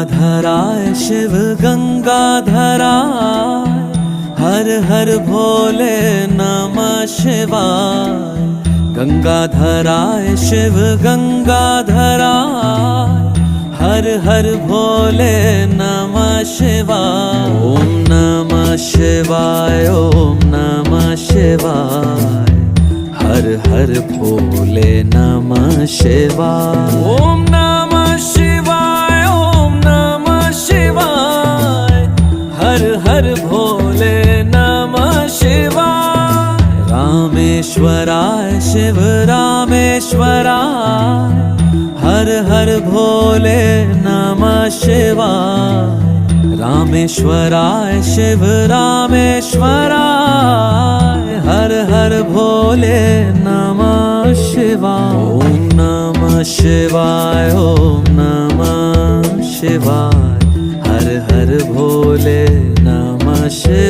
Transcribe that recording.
गंगाधराय शिव गंगाधराय, हर हर भोले नमः शिवाय। गंगाधराय शिव गंगाधराय, हर हर भोले नमः शिवाय। ओम नमः शिवाय, ओम नमः शिवाय, हर हर भोले नमः शिवाय। ओम नमः शिवाय, ओम नमः शिवाय, हर हर भोले नमः शिवाय। रामेश्वराय शिव रामेश्वराय, हर हर भोले नमः शिवाय। रामेश्वराय शिव रामेश्वराय, हर हर भोले नमः शिवाय। ओम नमः शिवाय, ओम नमः शिवाय, हर हर भोले नमः शिवाय।